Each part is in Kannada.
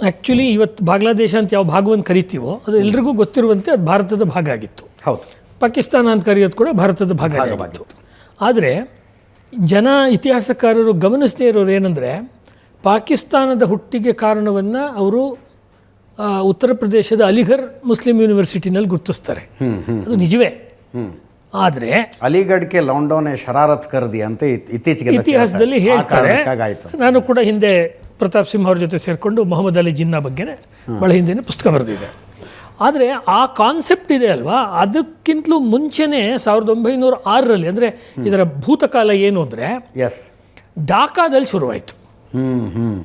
ಆ್ಯಕ್ಚುಲಿ ಇವತ್ತು ಬಾಂಗ್ಲಾದೇಶ ಅಂತ ಯಾವ ಭಾಗವನ್ನು ಕರಿತೀವೋ ಅದು ಎಲ್ರಿಗೂ ಗೊತ್ತಿರುವಂತೆ ಅದು ಭಾರತದ ಭಾಗ ಆಗಿತ್ತು. ಹೌದು. ಪಾಕಿಸ್ತಾನ ಅಂತ ಕರೆಯೋದು ಕೂಡ ಭಾರತದ ಭಾಗ ಆಗಿತ್ತು. ಆದರೆ ಇತಿಹಾಸಕಾರರು ಗಮನಿಸದೇ ಇರೋರು ಏನಂದರೆ, ಪಾಕಿಸ್ತಾನದ ಹುಟ್ಟಿಗೆ ಕಾರಣವನ್ನು ಅವರು ಉತ್ತರ ಪ್ರದೇಶದ ಅಲಿಘರ್ ಮುಸ್ಲಿಂ ಯೂನಿವರ್ಸಿಟಿನಲ್ಲಿ ಗುರುತಿಸ್ತಾರೆ. ಅದು ನಿಜವೇ. ಆದರೆ ಅಲಿಗಢಕ್ಕೆ ಲೌಂಡೋನೆ ಶರಾರತ್ ಕರ್ದಿ ಅಂತ ಇತ್ತೀಚೆಗೆ ಇತಿಹಾಸದಲ್ಲಿ ಹೇಳ್ತಾರೆ. ನಾನು ಕೂಡ ಹಿಂದೆ ಪ್ರತಾಪ್ ಸಿಂಹ ಅವ್ರ ಜೊತೆ ಸೇರಿಕೊಂಡು ಮೊಹಮ್ಮದ್ ಅಲಿ ಜಿನ್ನಾ ಬಗ್ಗೆನೇ ಭಾಳ ಹಿಂದೆನೇ ಪುಸ್ತಕ ಬರೆದಿದೆ. ಆದರೆ ಆ ಕಾನ್ಸೆಪ್ಟ್ ಇದೆ ಅಲ್ವಾ, ಅದಕ್ಕಿಂತಲೂ ಮುಂಚೆನೇ 1906ರಲ್ಲಿ, ಅಂದರೆ ಇದರ ಭೂತಕಾಲ ಏನು ಅಂದರೆ ಢಾಕಾದಲ್ಲಿ ಶುರುವಾಯಿತು.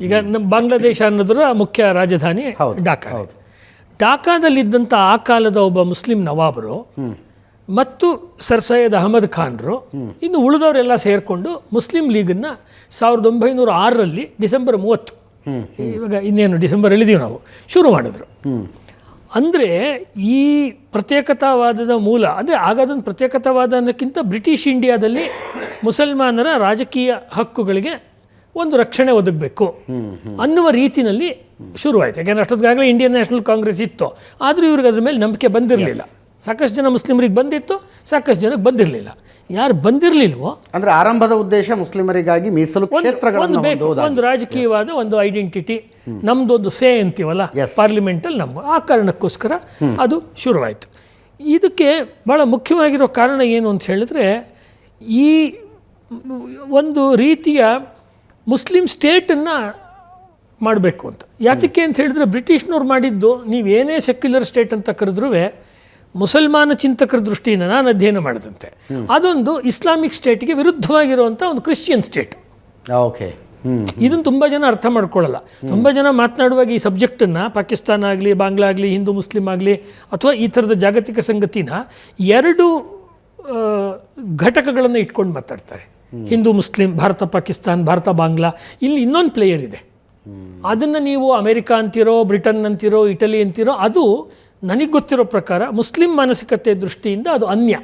ಈಗ ನಮ್ಮ ಬಾಂಗ್ಲಾದೇಶ ಅನ್ನೋದರ ಮುಖ್ಯ ರಾಜಧಾನಿ ಢಾಕಾ. ಢಾಕಾದಲ್ಲಿದ್ದಂಥ ಆ ಕಾಲದ ಒಬ್ಬ ಮುಸ್ಲಿಂ ನವಾಬರು ಮತ್ತು ಸರ್ ಸೈಯದ್ ಅಹಮದ್ ಖಾನ್ರು ಇನ್ನು ಉಳಿದವರೆಲ್ಲ ಸೇರಿಕೊಂಡು ಮುಸ್ಲಿಂ ಲೀಗನ್ನು 1906ರಲ್ಲಿ ಡಿಸೆಂಬರ್ 30, ಇವಾಗ ಇನ್ನೇನು ಡಿಸೆಂಬರ್ ಹೇಳಿದೀವಿ ನಾವು, ಶುರು ಮಾಡಿದ್ರು. ಅಂದರೆ ಈ ಪ್ರತ್ಯೇಕತಾವಾದದ ಮೂಲ ಅಂದರೆ ಆಗಾದೊಂದು ಪ್ರತ್ಯೇಕತಾವಾದ ಅನ್ನೋಕ್ಕಿಂತ ಬ್ರಿಟಿಷ್ ಇಂಡಿಯಾದಲ್ಲಿ ಮುಸಲ್ಮಾನರ ರಾಜಕೀಯ ಹಕ್ಕುಗಳಿಗೆ ಒಂದು ರಕ್ಷಣೆ ಒದಗಬೇಕು ಅನ್ನುವ ರೀತಿಯಲ್ಲಿ ಶುರುವಾಯಿತು. ಯಾಕೆಂದರೆ ಅಷ್ಟೊತ್ತಿಗಾಗಲೇ ಇಂಡಿಯನ್ ನ್ಯಾಷನಲ್ ಕಾಂಗ್ರೆಸ್ ಇತ್ತು, ಆದರೂ ಇವ್ರಿಗೆ ಅದ್ರ ಮೇಲೆ ನಂಬಿಕೆ ಬಂದಿರಲಿಲ್ಲ. ಸಾಕಷ್ಟು ಜನ ಮುಸ್ಲಿಮರಿಗೆ ಬಂದಿತ್ತು, ಸಾಕಷ್ಟು ಜನಕ್ಕೆ ಬಂದಿರಲಿಲ್ಲ. ಯಾರು ಬಂದಿರಲಿಲ್ವೋ ಅಂದರೆ ಆರಂಭದ ಉದ್ದೇಶ ಮುಸ್ಲಿಮರಿಗಾಗಿ ಮೀಸಲು ಕ್ಷೇತ್ರಗಳನ್ನು ಬೇಕು, ಒಂದು ರಾಜಕೀಯವಾದ ಒಂದು ಐಡೆಂಟಿಟಿ, ನಮ್ಮದೊಂದು ಸೇ ಅಂತೀವಲ್ಲ ಪಾರ್ಲಿಮೆಂಟಲ್ಲಿ, ನಮ್ಗೆ ಆ ಕಾರಣಕ್ಕೋಸ್ಕರ ಅದು ಶುರುವಾಯಿತು. ಇದಕ್ಕೆ ಭಾಳ ಮುಖ್ಯವಾಗಿರೋ ಕಾರಣ ಏನು ಅಂತ ಹೇಳಿದ್ರೆ, ಈ ಒಂದು ರೀತಿಯ ಮುಸ್ಲಿಂ ಸ್ಟೇಟನ್ನು ಮಾಡಬೇಕು ಅಂತ. ಯಾತಕ್ಕೆ ಅಂತ ಹೇಳಿದ್ರೆ, ಬ್ರಿಟಿಷ್ನವ್ರು ಮಾಡಿದ್ದು, ನೀವೇನೇ ಸೆಕ್ಯುಲರ್ ಸ್ಟೇಟ್ ಅಂತ ಕರೆದ್ರೂ ಮುಸಲ್ಮಾನ ಚಿಂತಕರ ದೃಷ್ಟಿಯಿಂದ ನಾನು ಅಧ್ಯಯನ ಮಾಡಿದಂತೆ ಅದೊಂದು ಇಸ್ಲಾಮಿಕ್ ಸ್ಟೇಟ್ಗೆ ವಿರುದ್ಧವಾಗಿರುವಂಥ ಒಂದು ಕ್ರಿಶ್ಚಿಯನ್ ಸ್ಟೇಟ್. ಓಕೆ, ಇದನ್ನು ತುಂಬ ಜನ ಅರ್ಥ ಮಾಡ್ಕೊಳ್ಳಲ್ಲ. ತುಂಬ ಜನ ಮಾತನಾಡುವಾಗ ಈ ಸಬ್ಜೆಕ್ಟನ್ನು, ಪಾಕಿಸ್ತಾನ ಆಗಲಿ, ಬಾಂಗ್ಲಾ ಆಗಲಿ, ಹಿಂದೂ ಮುಸ್ಲಿಂ ಆಗಲಿ, ಅಥವಾ ಈ ಥರದ ಜಾಗತಿಕ ಸಂಗತಿನ ಎರಡು ಘಟಕಗಳನ್ನು ಇಟ್ಕೊಂಡು ಮಾತಾಡ್ತಾರೆ. ಹಿಂದೂ ಮುಸ್ಲಿಂ, ಭಾರತ ಪಾಕಿಸ್ತಾನ್, ಭಾರತ ಬಾಂಗ್ಲಾ. ಇಲ್ಲಿ ಇನ್ನೊಂದು ಪ್ಲೇಯರ್ ಇದೆ. ಅದನ್ನು ನೀವು ಅಮೆರಿಕ ಅಂತಿರೋ, ಬ್ರಿಟನ್ ಅಂತಿರೋ, ಇಟಲಿ ಅಂತಿರೋ, ಅದು ನನಗೆ ಗೊತ್ತಿರೋ ಪ್ರಕಾರ ಮುಸ್ಲಿಂ ಮಾನಸಿಕತೆ ದೃಷ್ಟಿಯಿಂದ ಅದು ಅನ್ಯ.